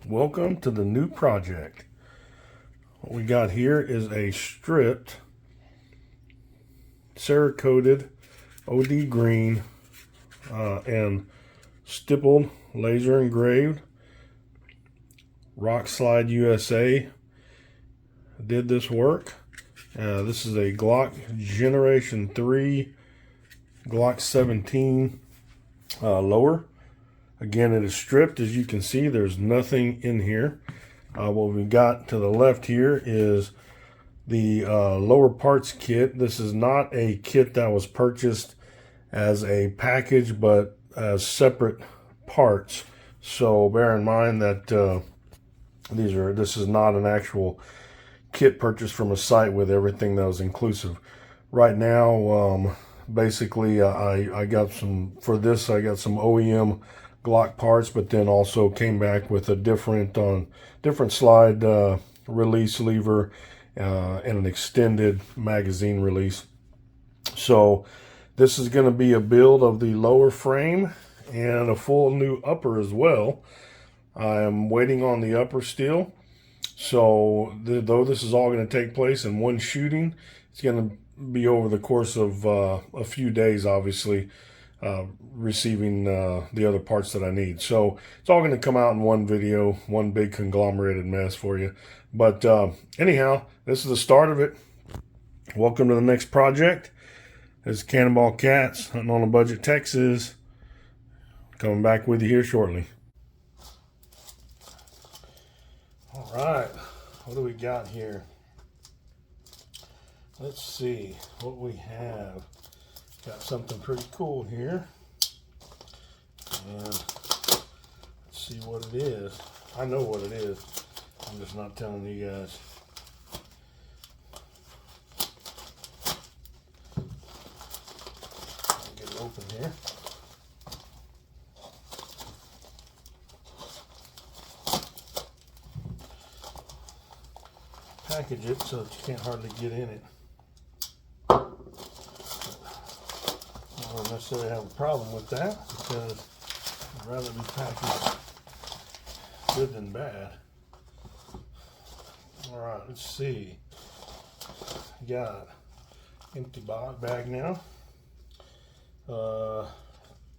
Welcome to the new project. What we got here is a stripped, Cerakoted OD green and stippled laser engraved Rock Slide USA did this work. This is a Glock Generation 3 Glock 17 lower. Again, it is stripped. As you can see, there's nothing in here. What we've got to the left here is the lower parts kit. This is not a kit that was purchased as a package, but as separate parts. So bear in mind that this is not an actual kit purchased from a site with everything that was inclusive. Right now, basically, I got some OEM Glock parts, but then also came back with a different slide release lever and an extended magazine release. So this is going to be a build of the lower frame and a full new upper as well. I am waiting on the upper still. So though this is all going to take place in one shooting, it's going to be over the course of a few days, obviously, receiving the other parts that I need. So it's all going to come out in one video, one big conglomerated mess for you. But anyhow, this is the start of it. Welcome to the next project. This is Cannonball Cats, Hunting on a Budget, Texas. Coming back with you here shortly. All right, what do we got here? Let's see what we have. Got something pretty cool here. And let's see what it is. I know what it is. I'm just not telling you guys. I'll get it open here. Package it so that you can't hardly get in it. I don't necessarily have a problem with that because I'd rather be packaged good than bad. Alright, let's see. Got empty bag now.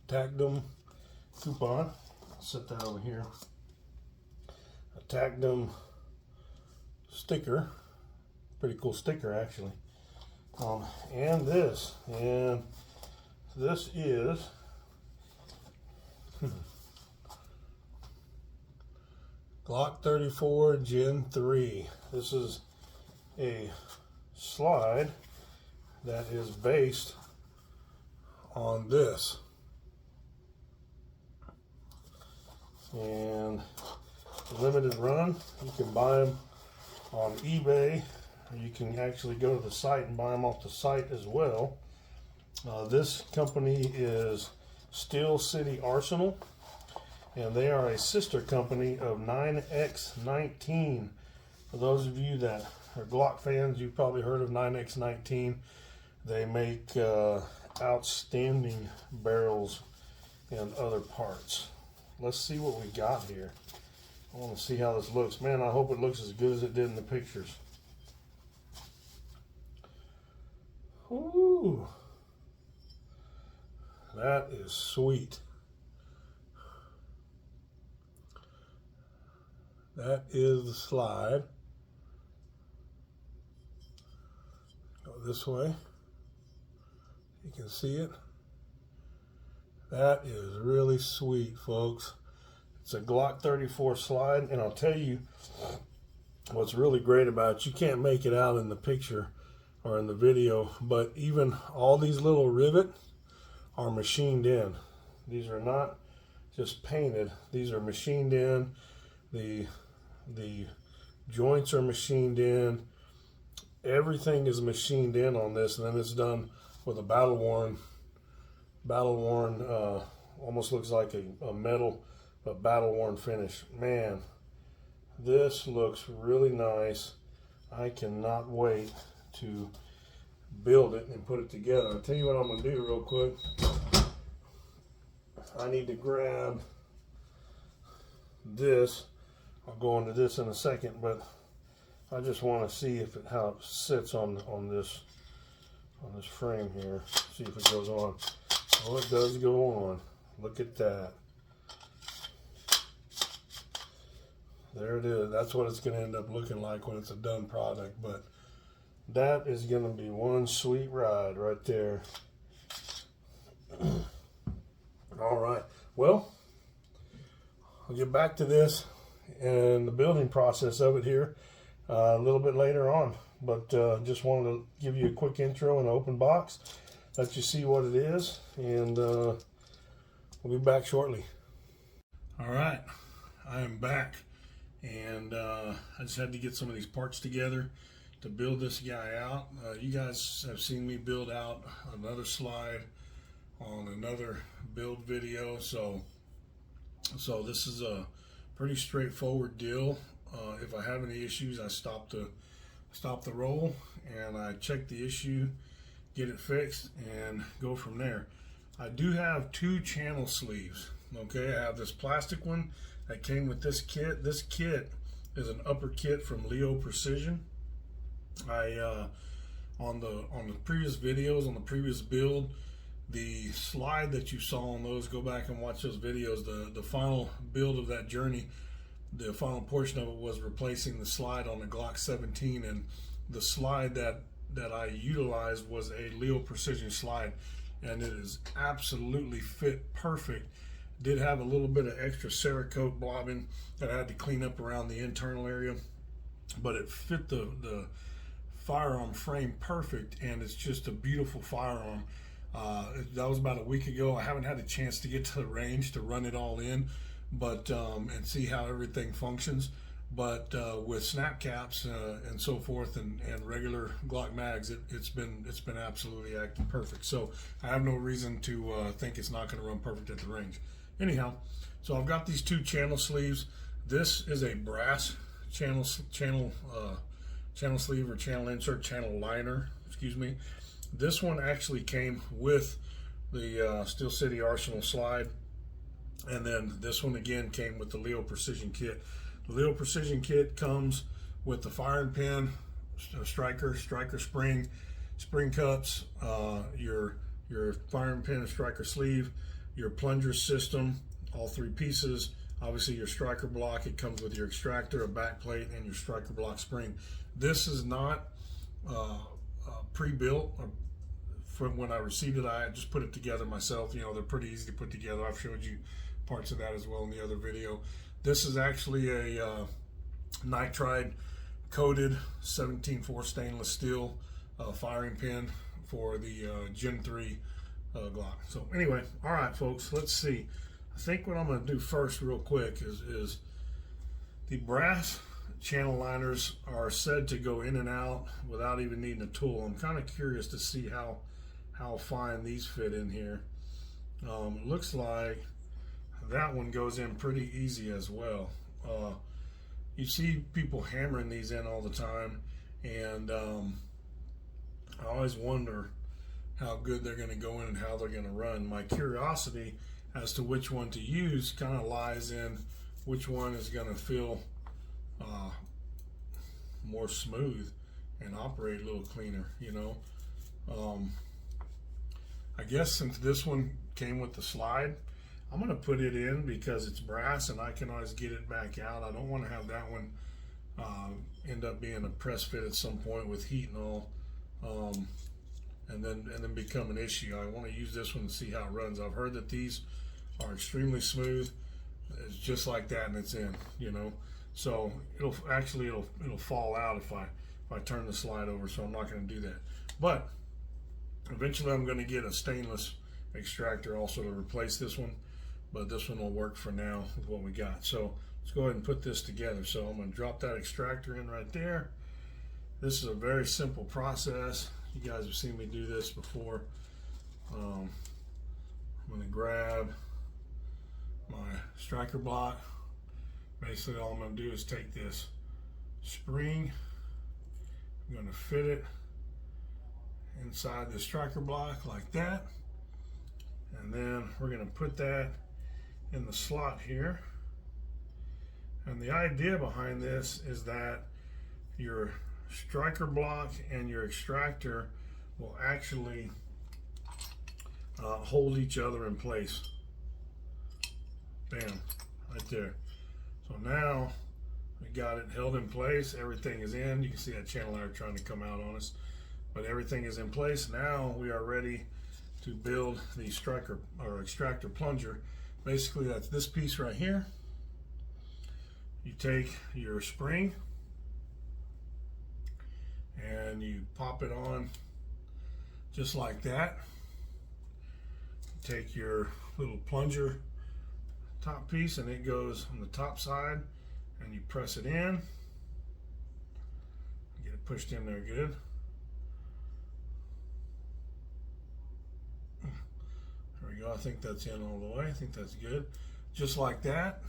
Tagdom coupon. I'll set that over here. A Tagdom sticker. Pretty cool sticker, actually. And this is Glock 34 Gen 3. This is a slide that is based on this. And limited run, you can buy them on eBay, or you can actually go to the site and buy them off the site as well. This company is Steel City Arsenal, and they are a sister company of 9x19. For those of you that are Glock fans, you've probably heard of 9x19. They make outstanding barrels and other parts. Let's see what we got here. I want to see how this looks. Man, I hope it looks as good as it did in the pictures. Ooh, that is sweet. That is the slide. Go this way. You can see it. That is really sweet, folks. It's a Glock 34 slide, and I'll tell you what's really great about it. You can't make it out in the picture or in the video, but even all these little rivets are machined in. These are not just painted. These are machined in. The joints are machined in. Everything is machined in on this, and then it's done with a battle worn, almost looks like a metal, but battle worn finish. Man, this looks really nice. I cannot wait to build it and put it together. I'll tell you what I'm going to do real quick. I need to grab this I'll go into this in a second, but I just want to see how it sits on this frame here. See if it goes on. Oh, it does go on. Look at that. There it is. That's what it's going to end up looking like when it's a done product. But that is going to be one sweet ride right there. All right. Well, I'll get back to this and the building process of it here a little bit later on. But just wanted to give you a quick intro and open box, let you see what it is, and we'll be back shortly. All right, I am back, and I just had to get some of these parts together to build this guy out. You guys have seen me build out another slide on another build video, so this is a pretty straightforward deal. If I have any issues, I stop the roll and I check the issue, get it fixed, and go from there. I do have two channel sleeves. Okay, I have this plastic one that came with this kit. This kit is an upper kit from Leo Precision. On the previous videos, on the previous build, the slide that you saw on those, go back and watch those videos. The final build of that journey, the final portion of it was replacing the slide on the Glock 17, and the slide that I utilized was a Leo Precision slide, and it is absolutely fit perfect. Did have a little bit of extra Cerakote blobbing that I had to clean up around the internal area, but it fit the firearm frame perfect, and it's just a beautiful firearm. That was about a week ago. I haven't had a chance to get to the range to run it all in, but and see how everything functions. But with snap caps and so forth, and regular Glock mags, it's been absolutely acting perfect. So I have no reason to think it's not going to run perfect at the range. Anyhow, so I've got these two channel sleeves. This is a brass channel sleeve or channel insert, channel liner, excuse me. This one actually came with the Steel City Arsenal slide, and then this one again came with the Leo Precision kit. The Leo Precision kit comes with the firing pin, striker spring cups, your firing pin and striker sleeve, your plunger system, all three pieces. Obviously your striker block, it comes with your extractor, a back plate, and your striker block spring. This is not pre-built. From when I received it, I just put it together myself. You know, they're pretty easy to put together. I've showed you parts of that as well in the other video. This is actually a nitride coated 17-4 stainless steel firing pin for the Gen 3 Glock. So anyway, all right, folks, let's see. I think what I'm going to do first real quick is the brass channel liners are said to go in and out without even needing a tool. I'm kind of curious to see how fine these fit in here. It looks like that one goes in pretty easy as well. You see people hammering these in all the time, and I always wonder how good they're going to go in and how they're going to run. My curiosity as to which one to use kind of lies in which one is going to feel more smooth and operate a little cleaner, you know. I guess since this one came with the slide, I'm going to put it in because it's brass and I can always get it back out. I don't want to have that one end up being a press fit at some point with heat and all, and then become an issue. I want to use this one to see how it runs. I've heard that these are extremely smooth. It's just like that, and it's in, you know. So it'll fall out if I turn the slide over. So I'm not going to do that. But eventually, I'm going to get a stainless extractor also to replace this one. But this one will work for now with what we got. So let's go ahead and put this together. So I'm going to drop that extractor in right there. This is a very simple process. You guys have seen me do this before. I'm going to grab my striker block. Basically all I'm going to do is take this spring, I'm going to fit it inside the striker block like that, and then we're going to put that in the slot here, And the idea behind this is that your striker block and your extractor will actually hold each other in place. Bam, right there. So now we got it held in place. Everything is in. You can see that channel ladder trying to come out on us, but everything is in place. Now we are ready to build the striker or extractor plunger. Basically, that's this piece right here. You take your spring and you pop it on just like that. Take your little plunger top piece and it goes on the top side, and you press it in, get it pushed in there good. There we go. I think that's in all the way. I think that's good. Just like that.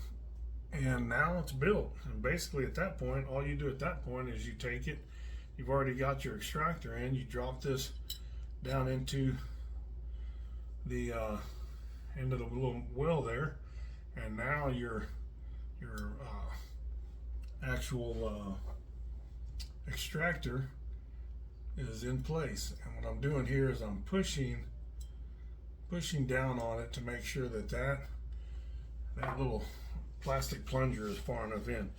And now it's built. And basically at that point, all you do at that point is you take it, you've already got your extractor in, you drop this down into the into the little well there, and now your actual extractor is in place. And what I'm doing here is I'm pushing down on it to make sure that that little plastic plunger is far enough in.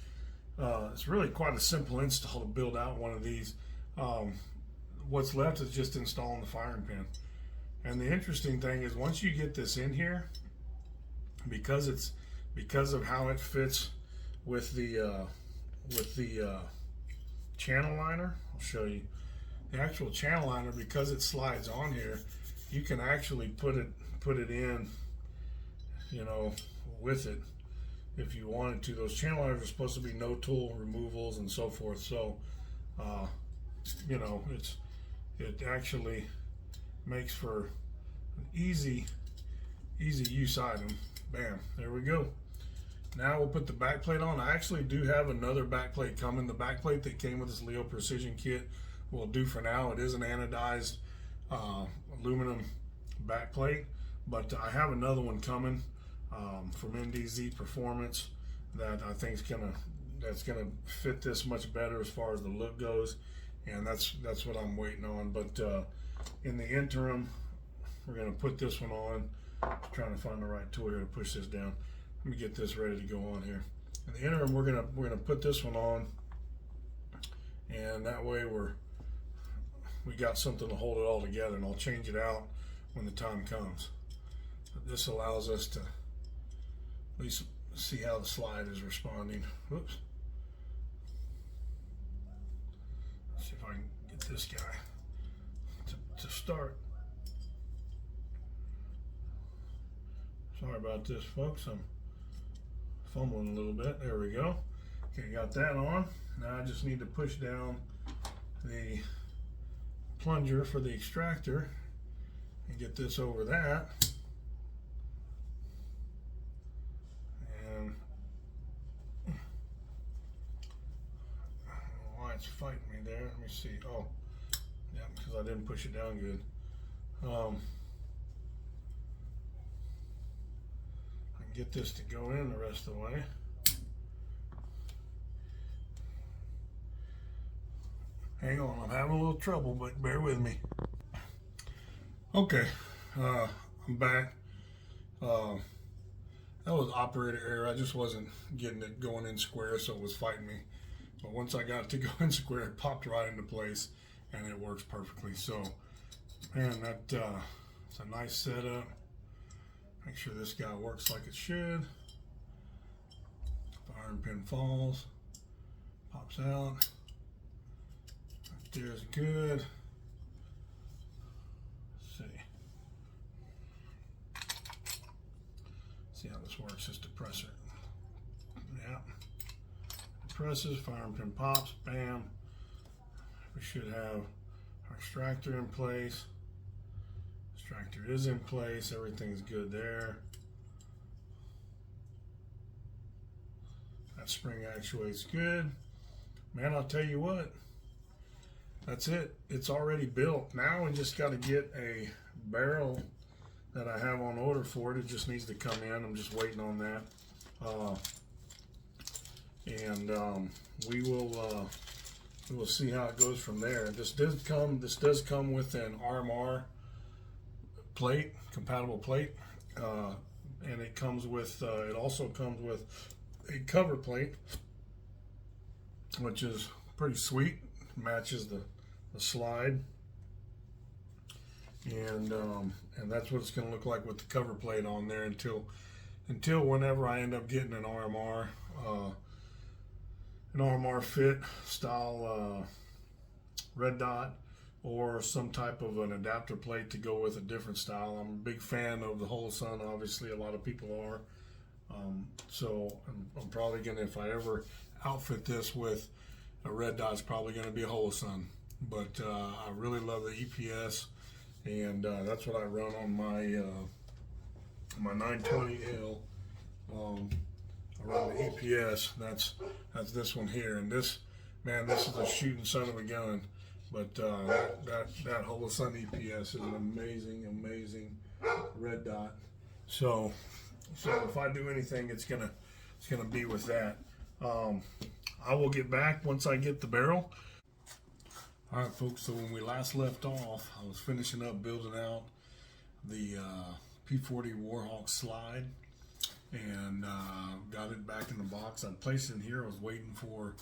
It's really quite a simple install to build out one of these. What's left is just installing the firing pin. And the interesting thing is, once you get this in here, because of how it fits with the channel liner, I'll show you the actual channel liner. Because it slides on here, you can actually put it in, you know, with it if you wanted to. Those channel liners are supposed to be no tool removals and so forth. So, you know, it actually makes for an easy use item. Bam, there we go. Now we'll put the back plate on. I actually do have another back plate coming. The back plate that came with this Leo Precision kit will do for now. It is an anodized aluminum back plate, but I have another one coming from NDZ Performance that I think that's gonna fit this much better as far as the look goes, and that's what I'm waiting on. But in the interim, we're gonna put this one on. Just trying to find the right tool here to push this down. Let me get this ready to go on here. In the interim, we're gonna put this one on, and that way we got something to hold it all together, and I'll change it out when the time comes. But this allows us to at least see how the slide is responding. Whoops. Let's see if I can get this guy to start. Sorry about this, folks. I'm fumbling a little bit. There we go. Okay, got that on. Now I just need to push down the plunger for the extractor and get this over that. And I don't know why it's fighting me there. Let me see. Oh, yeah, because I didn't push it down good. Get this to go in the rest of the way. Hang on, I'm having a little trouble, but bear with me. Okay, I'm back. That was operator error. I just wasn't getting it going in square, so it was fighting me. But once I got it to go in square, it popped right into place, and it works perfectly. So, man, it's a nice setup. Make sure this guy works like it should. Firing pin falls, pops out. Right there's good. Let's see how this works. Just depress it. Yeah. Depresses, firing pin pops, bam. We should have our extractor in place. Extractor is in place, everything's good there. That spring actuates good. Man, I'll tell you what, that's it. It's already built. Now we just got to get a barrel that I have on order for it. It just needs to come in. I'm just waiting on that. and we will see how it goes from there. This does come with an RMR plate, compatible plate, and it comes with it also comes with a cover plate, which is pretty sweet. Matches the slide, and that's what it's going to look like with the cover plate on there until whenever I end up getting an RMR fit style red dot, or some type of an adapter plate to go with a different style. I'm a big fan of the Holosun. Obviously, a lot of people are. So I'm probably gonna, if I ever outfit this with a red dot, it's probably gonna be a Holosun. But I really love the EPS, and that's what I run on my my 920L. I run the EPS. That's this one here, and this, man, this is a shooting son of a gun. But that Holosun EPS is an amazing red dot. So if I do anything, it's gonna be with that. I will get back once I get the barrel. All right, folks. So when we last left off, I was finishing up building out the P40 Warhawk slide, and got it back in the box. I placed it in here. I was waiting for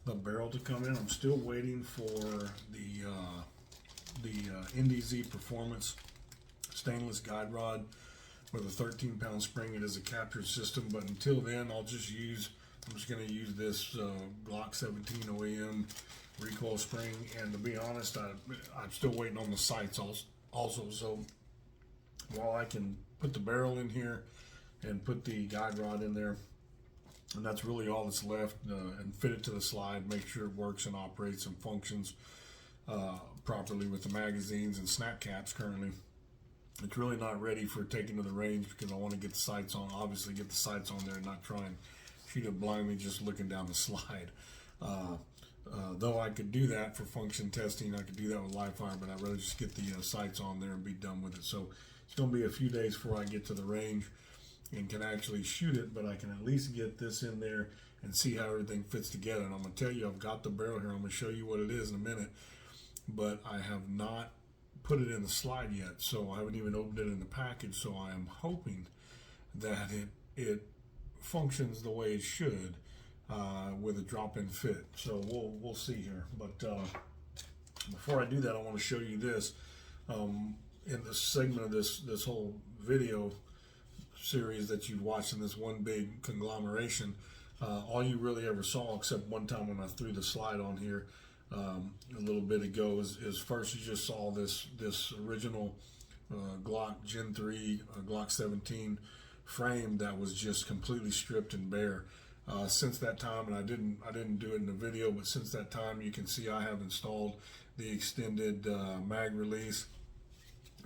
the barrel to come in. I'm still waiting for the NDZ Performance stainless guide rod with a 13-pound spring. It is a captured system, but until then, I'm just going to use this Glock 17 OEM recoil spring. And to be honest, I'm still waiting on the sights also. So while I can put the barrel in here and put the guide rod in there, and that's really all that's left, and fit it to the slide, make sure it works and operates and functions properly with the magazines and snap caps. Currently, it's really not ready for taking to the range because I want to get the sights on, obviously get the sights on there and not try and shoot it blindly just looking down the slide. Though I could do that for function testing, I could do that with live fire, but I'd rather just get the sights on there and be done with it. So it's going to be a few days before I get to the range and can actually shoot it, but I can at least get this in there and see how everything fits together. And I'm going to tell you, I've got the barrel here. I'm going to show you what it is in a minute, but I have not put it in the slide yet, so I haven't even opened it in the package. So I am hoping that it functions the way it should with a drop-in fit. So we'll see here. But before I do that, I want to show you this. In this segment of this whole video series that you've watched in this one big conglomeration, all you really ever saw, except one time when I threw the slide on here a little bit ago, is first you just saw this original Glock Gen 3 Glock 17 frame that was just completely stripped and bare. Since that time, and I didn't do it in the video, but since that time, you can see I have installed the extended mag release,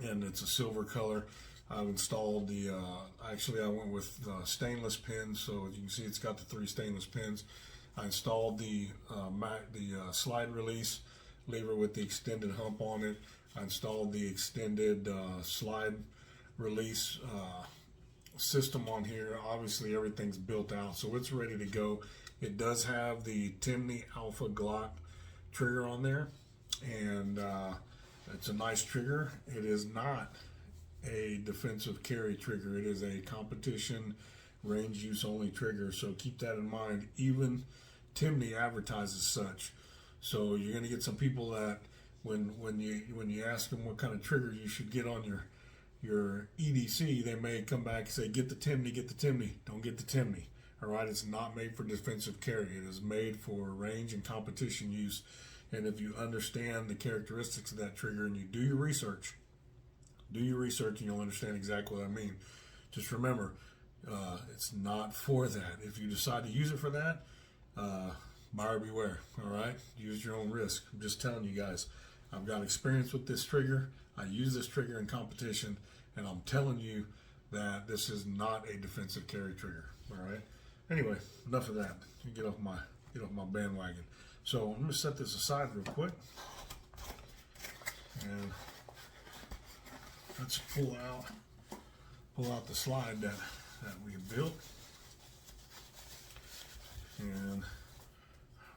and it's a silver color. I've installed the, actually I went with stainless pins, so as you can see it's got the 3 stainless pins. I installed the slide release lever with the extended hump on it. I installed the extended slide release system on here. Obviously everything's built out, so it's ready to go. It does have the Timney Alpha Glock trigger on there, and it's a nice trigger. It is not a defensive carry trigger. It is a competition range use only trigger, so keep that in mind. Even Timney advertises such. So you're going to get some people that when you ask them what kind of trigger you should get on your EDC, they may come back and say, get the Timney, get the Timney. Don't get the Timney. All right, it's not made for defensive carry. It is made for range and competition use. And if you understand the characteristics of that trigger and you do your research and you'll understand exactly what I mean. Just remember, it's not for that. If you decide to use it for that, buyer beware. All right, use your own risk. I'm just telling you guys, I've got experience with this trigger. I use this trigger in competition, and I'm telling you that this is not a defensive carry trigger. All right. Anyway, enough of that. You get off my bandwagon. So I'm gonna set this aside real quick, and let's pull out the slide that we built. And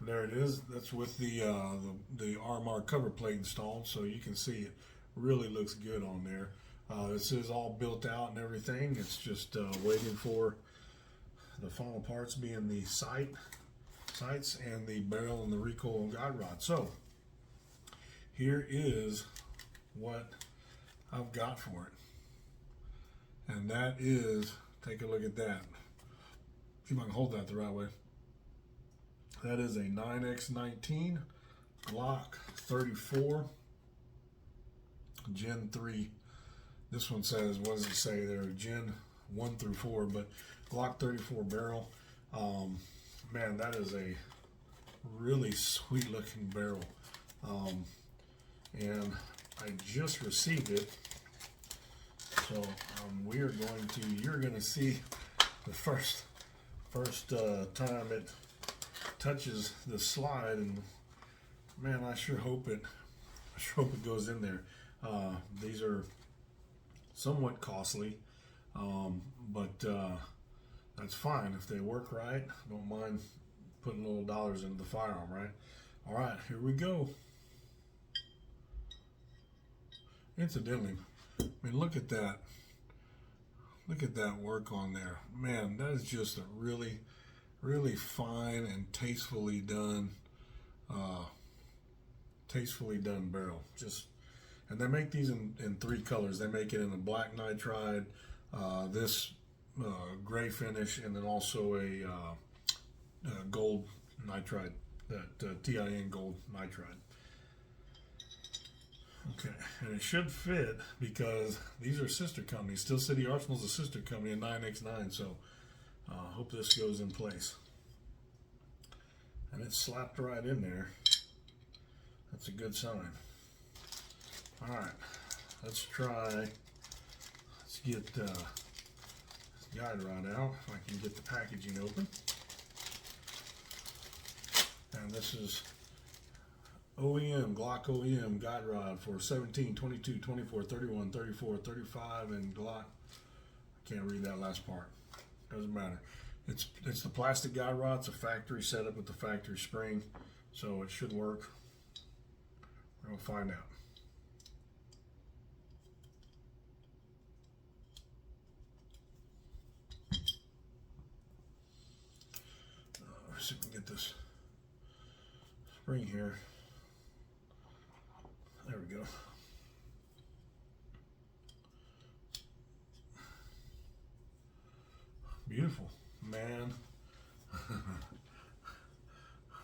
there it is. That's with the RMR cover plate installed, so you can see it really looks good on there. This is all built out and everything. It's just waiting for the final parts, being the sights and the barrel and the recoil and guide rod. So here is what I've got for it, and that is, take a look at that. See if I can hold that the right way. That is a 9x19 Glock 34 Gen 3. This one says, what does it say there? Gen 1 through 4, but Glock 34 barrel. Man, that is a really sweet looking barrel. And I just received it. So you're going to see the first time it touches the slide, and man, I sure hope it goes in there. These are somewhat costly, but that's fine if they work right. Don't mind putting little dollars into the firearm, right? All right, here we go. Incidentally, I mean, look at that. Look at that work on there. Man, that is just a really, really fine and tastefully done barrel. And they make these in 3 colors. They make it in a black nitride, this gray finish, and then also a gold nitride, that TIN gold nitride. Okay, and it should fit because these are sister companies. Steel City Arsenal's a sister company, a 9x9, so hope this goes in place. And it's slapped right in there. That's a good sign. All right, let's get this guide rod out, if I can get the packaging open. And this is OEM, Glock OEM guide rod for 17, 22, 24, 31, 34, 35, and Glock. I can't read that last part. Doesn't matter. It's the plastic guide rod. It's a factory setup with the factory spring, so it should work. We'll find out. Let's see if we can get this spring here. There we go. Beautiful, man.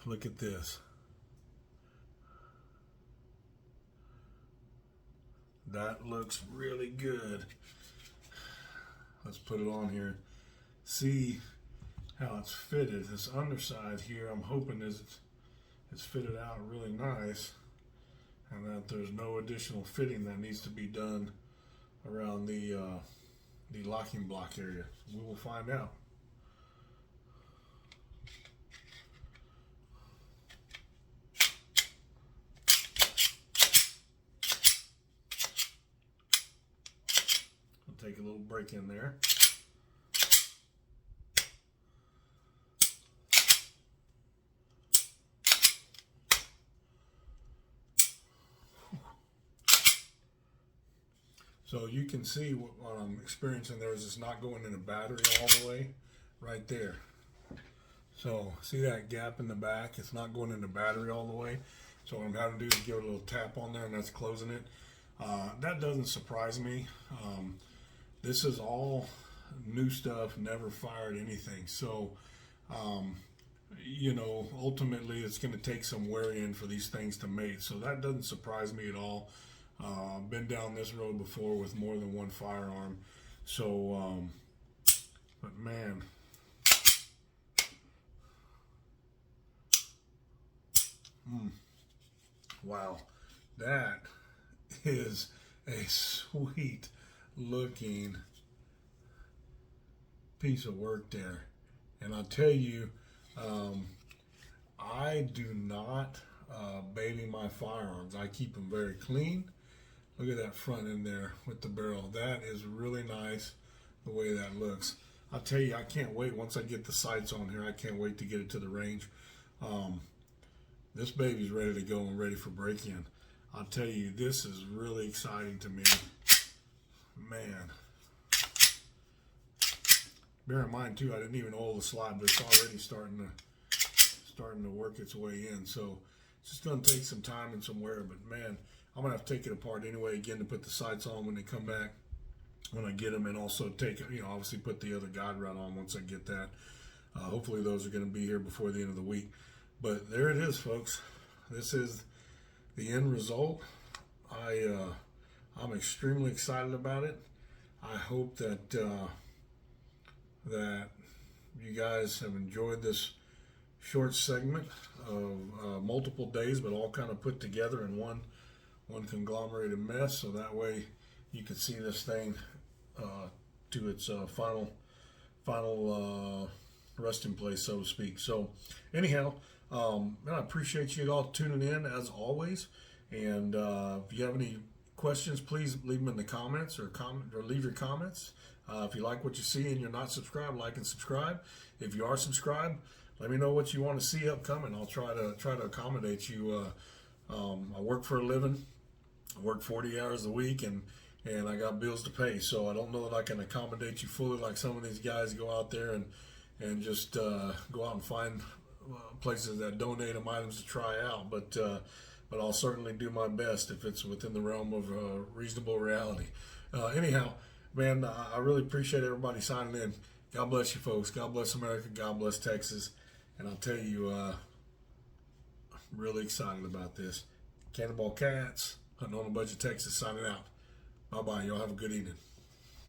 Look at this. That looks really good. Let's put it on here. See how it's fitted. This underside here, I'm hoping it's fitted out really nice, and that there's no additional fitting that needs to be done around the locking block area. We will find out. I'll take a little break in there. So you can see what I'm experiencing there is it's not going in the battery all the way right there. So see that gap in the back? It's not going in the battery all the way. So what I'm having to do is give it a little tap on there, and that's closing it. That doesn't surprise me. This is all new stuff, never fired anything. So, you know, ultimately it's going to take some wear in for these things to mate. So that doesn't surprise me at all. Been down this road before with more than one firearm. So, but man, wow, that is a sweet looking piece of work there. And I'll tell you, I do not baby my firearms. I keep them very clean. Look at that front end there with the barrel. That is really nice the way that looks. I'll tell you, I can't wait. Once I get the sights on here, I can't wait to get it to the range. This baby's ready to go and ready for break-in. I'll tell you, this is really exciting to me. Man. Bear in mind too, I didn't even oil the slide, but it's already starting to work its way in. So it's just gonna take some time and some wear, but man, I'm gonna have to take it apart anyway again to put the sights on when they come back, when I get them, and also take it, obviously put the other guide rod on once I get that. Hopefully those are gonna be here before the end of the week. But there it is, folks. This is the end result. I'm extremely excited about it. I hope that that you guys have enjoyed this short segment of multiple days, but all kind of put together in one conglomerated mess. So that way you can see this thing to its final resting place, so to speak. So anyhow, I appreciate you all tuning in as always. And if you have any questions, please leave them in the comments or leave your comments. If you like what you see and you're not subscribed, like and subscribe. If you are subscribed, let me know what you want to see upcoming. I'll try to accommodate you. I work for a living. I work 40 hours a week, and I got bills to pay. So I don't know that I can accommodate you fully like some of these guys go out there and just go out and find places that donate them items to try out. But I'll certainly do my best if it's within the realm of reasonable reality. Anyhow, man, I really appreciate everybody signing in. God bless you, folks. God bless America. God bless Texas. And I'll tell you, I'm really excited about this. Cannonball Cats, Hunting on a Budget, Texas, signing out. Bye-bye. Y'all have a good evening.